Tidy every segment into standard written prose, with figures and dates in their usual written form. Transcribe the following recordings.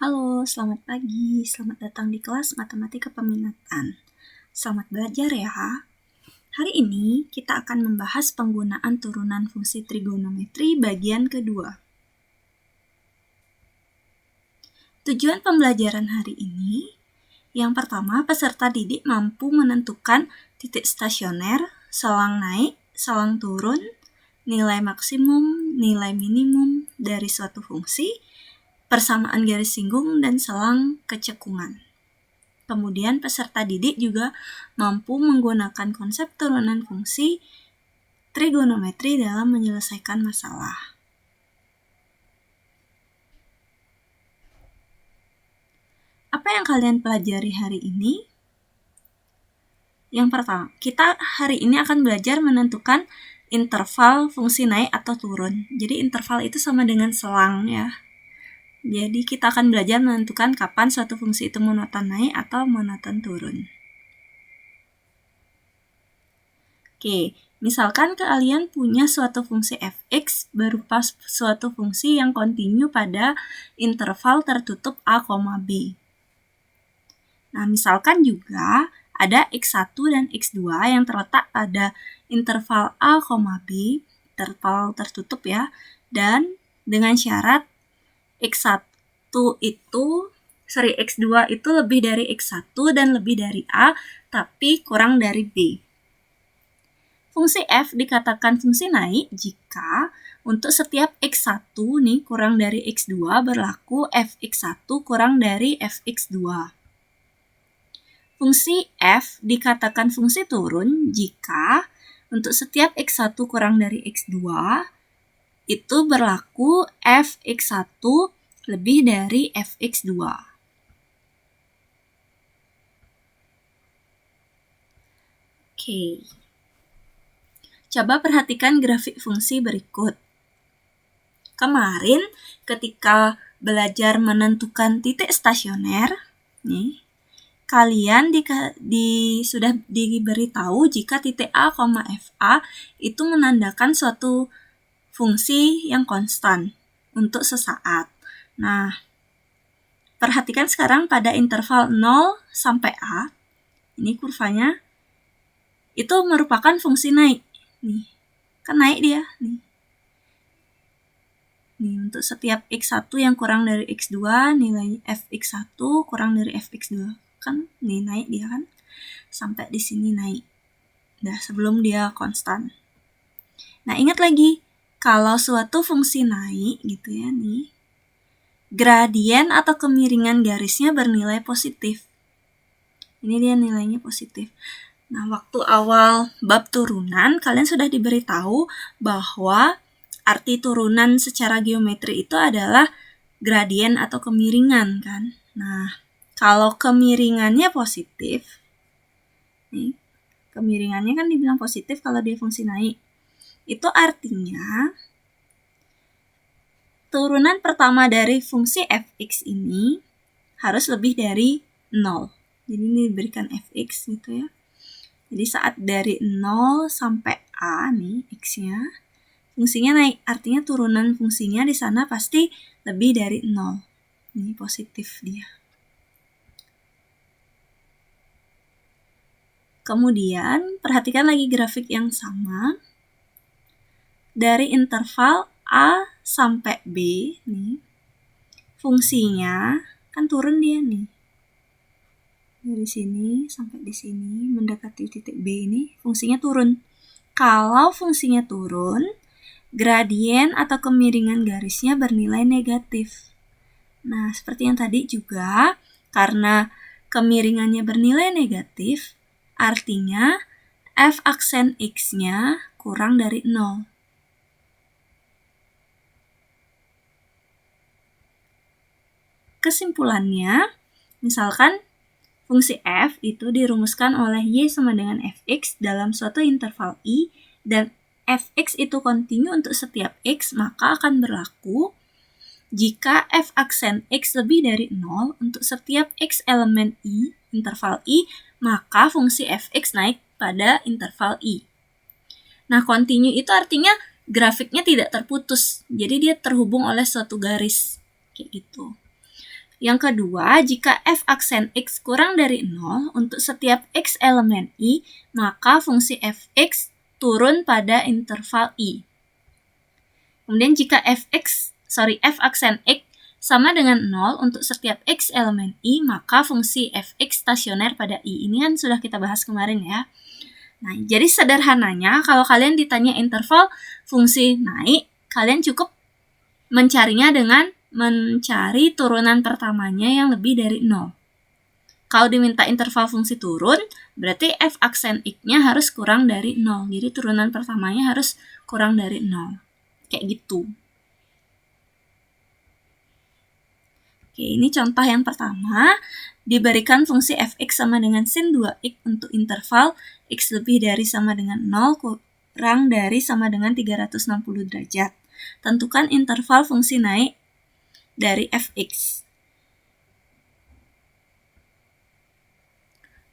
Halo, selamat pagi. Selamat datang di kelas Matematika Peminatan. Selamat belajar ya. Hari ini kita akan membahas penggunaan turunan fungsi trigonometri bagian kedua. Tujuan pembelajaran hari ini, yang pertama, peserta didik mampu menentukan titik stasioner, selang naik, selang turun, nilai maksimum, nilai minimum dari suatu fungsi, persamaan garis singgung, dan selang kecekungan. Kemudian peserta didik juga mampu menggunakan konsep turunan fungsi trigonometri dalam menyelesaikan masalah. Apa yang kalian pelajari hari ini? Yang pertama, kita hari ini akan belajar menentukan interval fungsi naik atau turun. Jadi interval itu sama dengan selang ya. Jadi kita akan belajar menentukan kapan suatu fungsi itu monoton naik atau monoton turun. Oke, misalkan kalian punya suatu fungsi fx berupa suatu fungsi yang kontinu pada interval tertutup a, b. Nah, misalkan juga ada x1 dan x2 yang terletak pada interval a, b, interval tertutup ya, dan dengan syarat x1 x2 itu lebih dari x1 dan lebih dari a, tapi kurang dari b. Fungsi f dikatakan fungsi naik jika untuk setiap x1 nih kurang dari x2 berlaku fx1 kurang dari fx2. Fungsi f dikatakan fungsi turun jika untuk setiap x1 kurang dari x2 itu berlaku fx1 lebih dari fx2. Oke. Coba perhatikan grafik fungsi berikut. Kemarin ketika belajar menentukan titik stasioner, nih, kalian sudah diberitahu jika titik A, FA itu menandakan suatu fungsi yang konstan untuk sesaat. Nah, perhatikan sekarang pada interval 0 sampai A, ini kurvanya, itu merupakan fungsi naik. Nih, kan naik dia, nih. Nih, untuk setiap x1 yang kurang dari x2, nilai fx1 kurang dari fx2. Kan nih naik dia kan, sampai di sini naik. Nah, sebelum dia konstan. Nah, ingat lagi, kalau suatu fungsi naik gitu ya nih, gradien atau kemiringan garisnya bernilai positif. Ini dia nilainya positif. Nah, waktu awal bab turunan, kalian sudah diberitahu bahwa arti turunan secara geometri itu adalah gradien atau kemiringan kan. Nah, kalau kemiringannya positif, nih, kemiringannya kan dibilang positif kalau dia fungsi naik. Itu artinya turunan pertama dari fungsi fx ini harus lebih dari 0. Jadi ini diberikan fx gitu ya. Jadi saat dari 0 sampai A nih x-nya, fungsinya naik. Artinya turunan fungsinya di sana pasti lebih dari 0. Ini positif dia. Kemudian perhatikan lagi grafik yang sama. Dari interval A sampai B nih, fungsinya kan turun dia nih. Dari sini sampai di sini mendekati titik B ini fungsinya turun. Kalau fungsinya turun, gradien atau kemiringan garisnya bernilai negatif. Nah, seperti yang tadi juga, karena kemiringannya bernilai negatif, artinya f aksen x-nya kurang dari 0. Kesimpulannya, misalkan fungsi f itu dirumuskan oleh y sama dengan fx dalam suatu interval i dan fx itu kontinu untuk setiap x, maka akan berlaku jika f aksen x lebih dari 0 untuk setiap x elemen i, interval i, maka fungsi fx naik pada interval i. Nah, kontinu itu artinya grafiknya tidak terputus, jadi dia terhubung oleh suatu garis, kayak gitu. Yang kedua, jika f aksen x kurang dari 0 untuk setiap x elemen i, maka fungsi fx turun pada interval i. Kemudian jika f aksen x sama dengan 0 untuk setiap x elemen i, maka fungsi fx stasioner pada i. Ini kan sudah kita bahas kemarin ya. Nah, jadi sederhananya kalau kalian ditanya interval fungsi naik, kalian cukup mencarinya dengan mencari turunan pertamanya yang lebih dari 0. Kalau diminta interval fungsi turun, berarti f aksen x-nya harus kurang dari 0. Jadi turunan pertamanya harus kurang dari 0. Kayak gitu. Oke, ini contoh yang pertama. Diberikan fungsi fx sama dengan sin 2x untuk interval x lebih dari sama dengan 0 kurang dari sama dengan 360 derajat. Tentukan interval fungsi naik dari fx.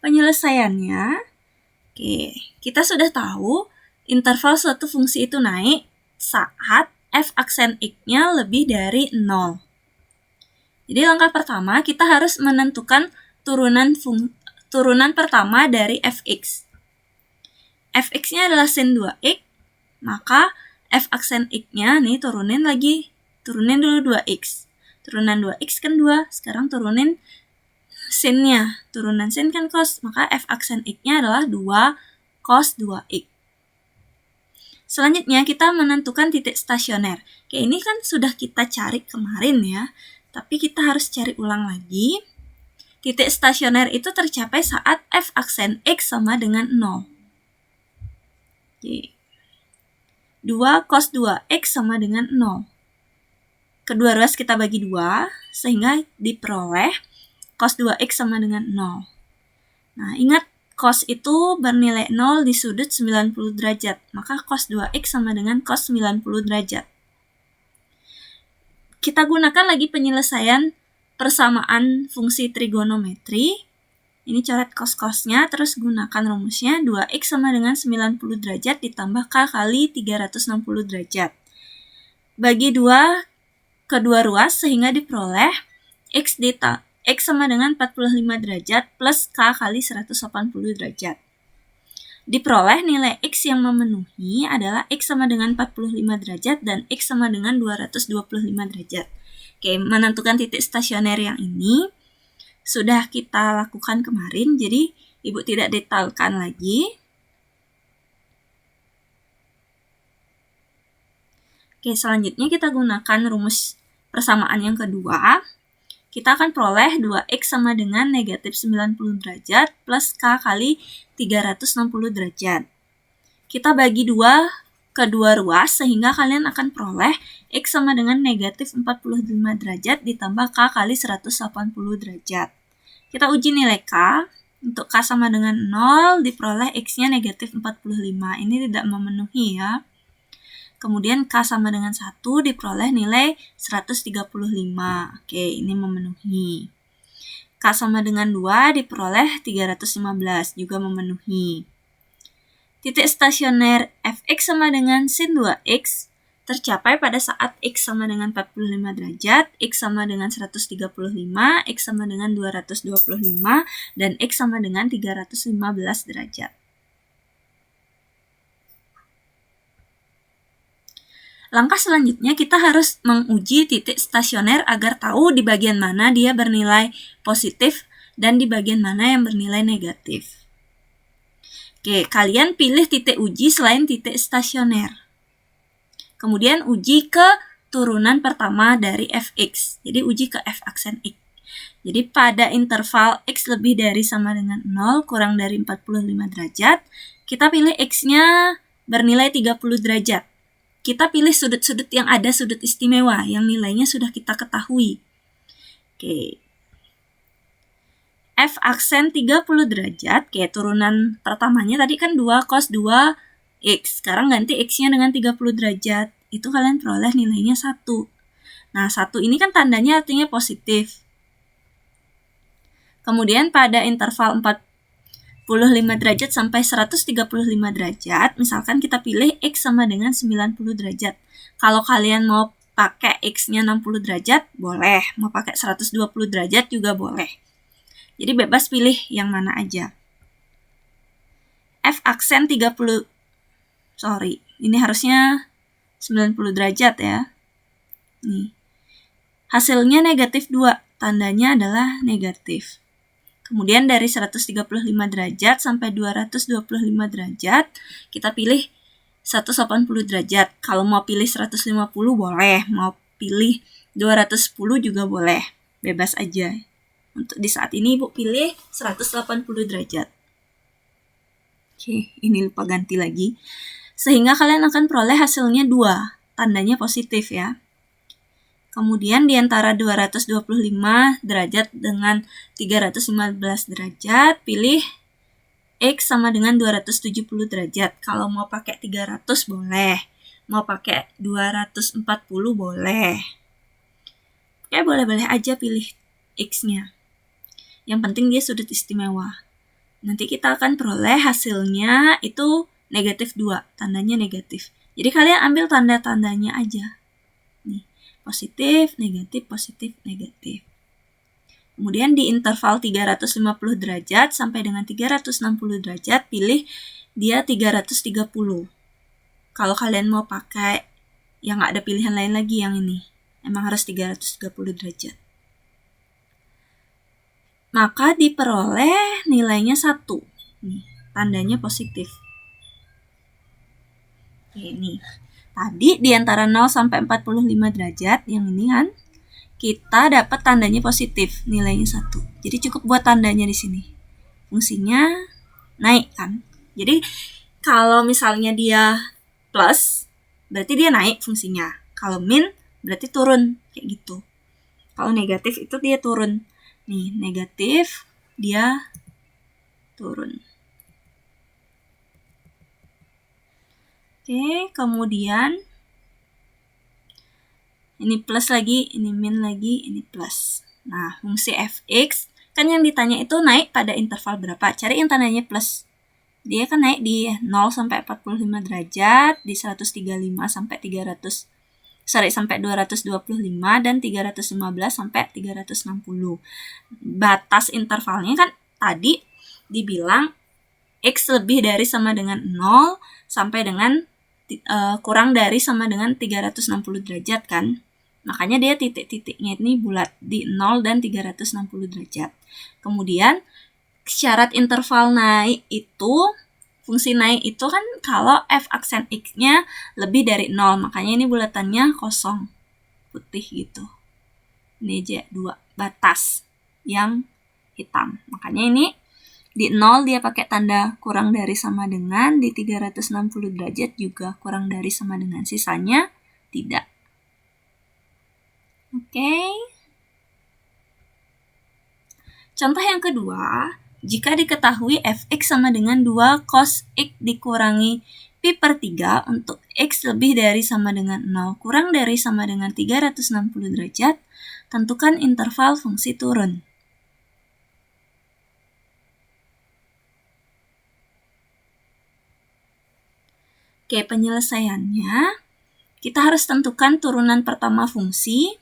Penyelesaiannya, oke, kita sudah tahu interval suatu fungsi itu naik saat f aksen x-nya lebih dari 0. Jadi langkah pertama kita harus menentukan turunan pertama dari fx. Fx-nya adalah sin 2x, maka f aksen x-nya nih turunin dulu 2x. Turunan 2x kan 2, sekarang turunin sin-nya. Turunan sin kan cos, maka f aksen x-nya adalah 2 cos 2x. Selanjutnya kita menentukan titik stasioner. Oke, ini kan sudah kita cari kemarin ya, tapi kita harus cari ulang lagi. Titik stasioner itu tercapai saat f aksen x sama dengan 0. Oke. 2 cos 2x sama dengan 0. Kedua ruas kita bagi 2, sehingga diperoleh cos 2x sama dengan 0. Nah, ingat cos itu bernilai 0 di sudut 90 derajat, maka cos 2x sama dengan cos 90 derajat. Kita gunakan lagi penyelesaian persamaan fungsi trigonometri. Ini coret cos-cosnya, terus gunakan rumusnya 2x sama dengan 90 derajat ditambah k kali 360 derajat. Bagi 2 kedua ruas sehingga diperoleh x sama dengan 45 derajat plus k kali 180 derajat. Diperoleh nilai x yang memenuhi adalah x sama dengan 45 derajat dan x sama dengan 225 derajat. Oke, menentukan titik stasioner yang ini sudah kita lakukan kemarin, jadi Ibu tidak detailkan lagi. Oke, selanjutnya kita gunakan rumus persamaan yang kedua. Kita akan peroleh 2x sama dengan negatif 90 derajat plus k kali 360 derajat. Kita bagi 2 kedua ruas sehingga kalian akan peroleh x sama dengan negatif 45 derajat ditambah k kali 180 derajat. Kita uji nilai k. Untuk k sama dengan 0 diperoleh x-nya negatif 45. Ini tidak memenuhi ya. Kemudian k sama dengan 1 diperoleh nilai 135. Oke, ini memenuhi. K sama dengan 2 diperoleh 315, juga memenuhi. Titik stasioner fx sama dengan sin 2x tercapai pada saat x sama dengan 45 derajat, x sama dengan 135, x sama dengan 225, dan x sama dengan 315 derajat. Langkah selanjutnya kita harus menguji titik stasioner agar tahu di bagian mana dia bernilai positif dan di bagian mana yang bernilai negatif. Oke, kalian pilih titik uji selain titik stasioner. Kemudian uji ke turunan pertama dari fx. Jadi uji ke f aksen x. Jadi pada interval x lebih dari sama dengan 0 kurang dari 45 derajat, kita pilih x-nya bernilai 30 derajat. Kita pilih sudut-sudut yang ada sudut istimewa, yang nilainya sudah kita ketahui. Oke. F aksen 30 derajat, kayak turunan pertamanya tadi kan 2 cos 2 x. Sekarang ganti x-nya dengan 30 derajat. Itu kalian peroleh nilainya 1. Nah, 1 ini kan tandanya artinya positif. Kemudian pada interval 45 derajat sampai 135 derajat, misalkan kita pilih x sama dengan 90 derajat. Kalau kalian mau pakai X-nya 60 derajat, boleh. Mau pakai 120 derajat juga boleh. Jadi bebas pilih yang mana aja. F aksen 30, ini harusnya 90 derajat ya. Nih. Hasilnya negatif 2, tandanya adalah negatif. Kemudian dari 135 derajat sampai 225 derajat, kita pilih 180 derajat. Kalau mau pilih 150 boleh, mau pilih 210 juga boleh. Bebas aja. Untuk di saat ini Ibu pilih 180 derajat. Oke, ini lupa ganti lagi. Sehingga kalian akan peroleh hasilnya 2, tandanya positif ya. Kemudian di antara 225 derajat dengan 315 derajat, pilih X sama dengan 270 derajat. Kalau mau pakai 300 boleh, mau pakai 240 boleh. Oke, boleh-boleh aja pilih X-nya. Yang penting dia sudut istimewa. Nanti kita akan peroleh hasilnya itu negatif 2, tandanya negatif. Jadi kalian ambil tanda-tandanya aja. Nih, positif, negatif, positif, negatif. Kemudian di interval 350 derajat sampai dengan 360 derajat, pilih dia 330. Kalau kalian mau pakai yang nggak ada pilihan lain lagi yang ini, emang harus 330 derajat. Maka diperoleh nilainya 1. Nih, tandanya positif. Oke, nih. Tadi di antara 0 sampai 45 derajat, yang ini kan, kita dapat tandanya positif, nilainya 1. Jadi cukup buat tandanya di sini. Fungsinya naik kan. Jadi kalau misalnya dia plus, berarti dia naik fungsinya. Kalau min, berarti turun, kayak gitu. Kalau negatif itu dia turun. Nih, negatif, dia turun. Oke, kemudian ini plus lagi, ini min lagi, ini plus. Nah, fungsi fx, kan yang ditanya itu naik pada interval berapa? Cari yang tandanya plus. Dia kan naik di 0 sampai 45 derajat, di 135 sampai 225 dan 315 sampai 360. Batas intervalnya kan tadi dibilang X lebih dari sama dengan 0 sampai dengan kurang dari sama dengan 360 derajat kan. Makanya dia titik-titiknya ini bulat di 0 dan 360 derajat. Kemudian syarat interval naik itu, fungsi naik itu kan kalau f aksen x-nya lebih dari 0. Makanya ini bulatannya kosong, putih gitu. Ini aja 2 batas yang hitam. Makanya ini di 0 dia pakai tanda kurang dari sama dengan, di 360 derajat juga kurang dari sama dengan, sisanya tidak. Oke. Contoh yang kedua, jika diketahui fx sama dengan 2 cos x dikurangi pi per 3 untuk x lebih dari sama dengan 0 kurang dari sama dengan 360 derajat, tentukan interval fungsi turun. Oke, penyelesaiannya, kita harus tentukan turunan pertama fungsi.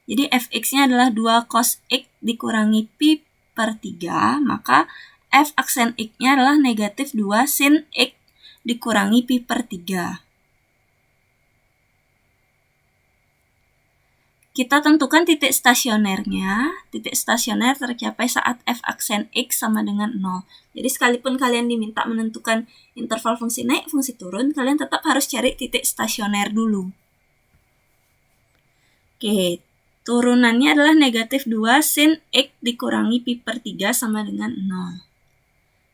Jadi fx-nya adalah 2 cos x dikurangi pi per 3, maka f aksen x-nya adalah negatif 2 sin x dikurangi pi per 3. Kita tentukan titik stasionernya. Titik stasioner tercapai saat f aksen x sama dengan 0. Jadi sekalipun kalian diminta menentukan interval fungsi naik, fungsi turun, kalian tetap harus cari titik stasioner dulu. Oke, turunannya adalah negatif 2 sin x dikurangi pi per 3 sama dengan 0.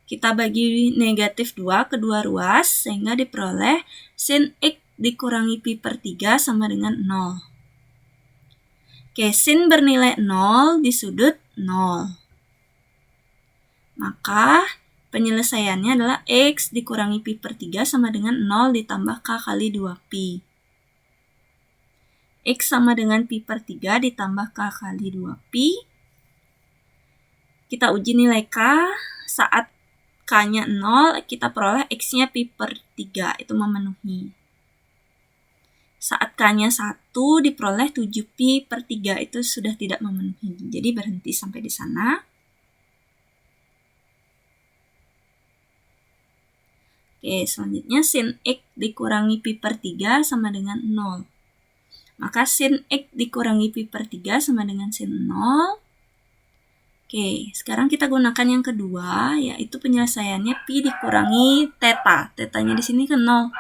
Kita bagi negatif 2 kedua ruas, sehingga diperoleh sin x dikurangi pi per 3 sama dengan 0. Oke, sin bernilai 0 di sudut 0. Maka penyelesaiannya adalah x dikurangi pi per 3 sama dengan 0 ditambah k kali 2pi. X sama dengan pi per 3 ditambah k kali 2pi. Kita uji nilai k, saat k-nya 0, kita peroleh x-nya pi per 3, itu memenuhi. Saat K-nya 1 diperoleh 7Pi per 3, itu sudah tidak memenuhi. Jadi berhenti sampai di sana. Oke, selanjutnya sin X dikurangi Pi per 3 sama dengan 0. Maka sin X dikurangi Pi per 3 sama dengan sin 0. Oke, sekarang kita gunakan yang kedua, yaitu penyelesaiannya Pi dikurangi Theta. Theta-nya di sini ke 0.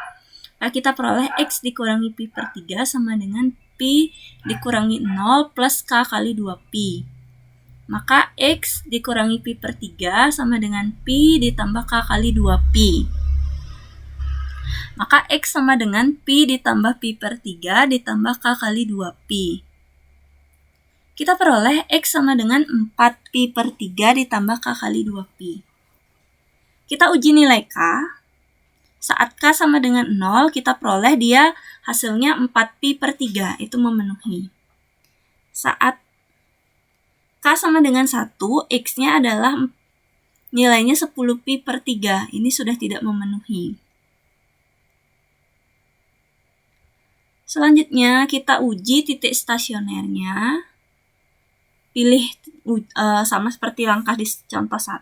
Maka kita peroleh X dikurangi Pi per 3 sama dengan Pi dikurangi 0 plus K kali 2Pi. Maka X dikurangi Pi per 3 sama dengan Pi ditambah K kali 2Pi. Maka X sama dengan Pi ditambah Pi per 3 ditambah K kali 2Pi. Kita peroleh X sama dengan 4Pi per 3 ditambah K kali 2Pi. Kita uji nilai K. Saat K sama dengan 0, kita peroleh dia hasilnya 4Pi per 3, itu memenuhi. Saat K sama dengan 1, X-nya adalah nilainya 10Pi per 3, ini sudah tidak memenuhi. Selanjutnya kita uji titik stasionernya. Pilih sama seperti langkah di contoh 1,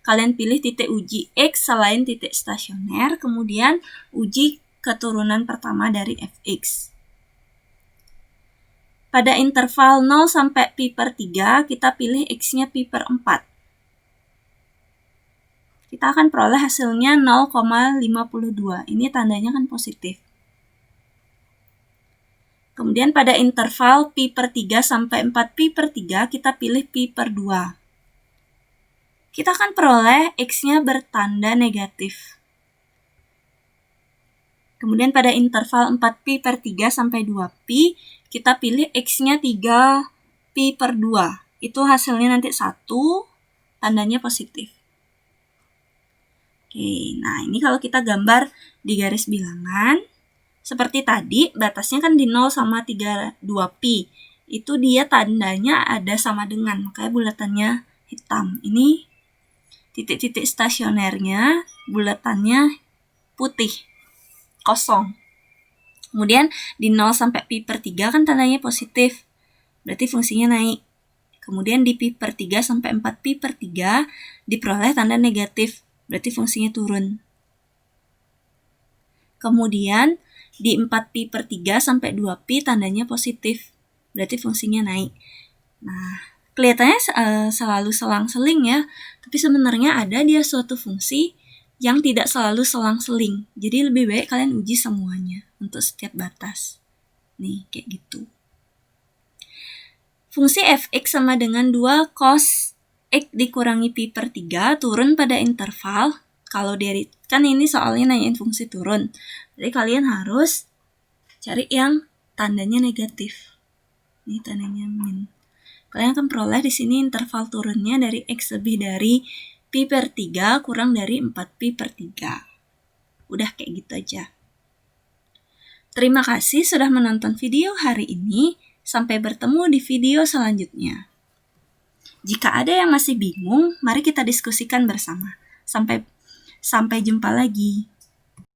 kalian pilih titik uji X selain titik stasioner, kemudian uji keturunan pertama dari Fx. Pada interval 0 sampai Pi per 3, kita pilih X-nya Pi per 4. Kita akan peroleh hasilnya 0,52. Ini tandanya kan positif. Kemudian pada interval Pi per 3 sampai 4Pi per 3, kita pilih Pi per 2. Kita akan peroleh X-nya bertanda negatif. Kemudian pada interval 4Pi per 3 sampai 2Pi, kita pilih X-nya 3Pi per 2. Itu hasilnya nanti 1, tandanya positif. Oke, nah ini kalau kita gambar di garis bilangan, seperti tadi, batasnya kan di 0 sama 2Pi. Itu dia tandanya ada sama dengan, makanya bulatannya hitam. Ini titik-titik stasionernya, bulatannya putih, kosong. Kemudian di 0 sampai Pi per 3 kan tandanya positif, berarti fungsinya naik. Kemudian di Pi per 3 sampai 4Pi per 3 diperoleh tanda negatif, berarti fungsinya turun. Kemudian di 4Pi per 3 sampai 2Pi tandanya positif, berarti fungsinya naik. Nah, kelihatannya selalu selang-seling ya, tapi sebenarnya ada dia suatu fungsi yang tidak selalu selang-seling. Jadi lebih baik kalian uji semuanya untuk setiap batas. Nih, kayak gitu. Fungsi Fx sama dengan 2 cos X dikurangi Pi per 3 turun pada interval. Kalau dari, kan ini soalnya nanyain fungsi turun. Jadi kalian harus cari yang tandanya negatif. Ini tandanya min. Kalian akan peroleh di sini interval turunnya dari X lebih dari Pi per 3 kurang dari 4Pi per 3. Udah kayak gitu aja. Terima kasih sudah menonton video hari ini. Sampai bertemu di video selanjutnya. Jika ada yang masih bingung, mari kita diskusikan bersama. Sampai jumpa lagi.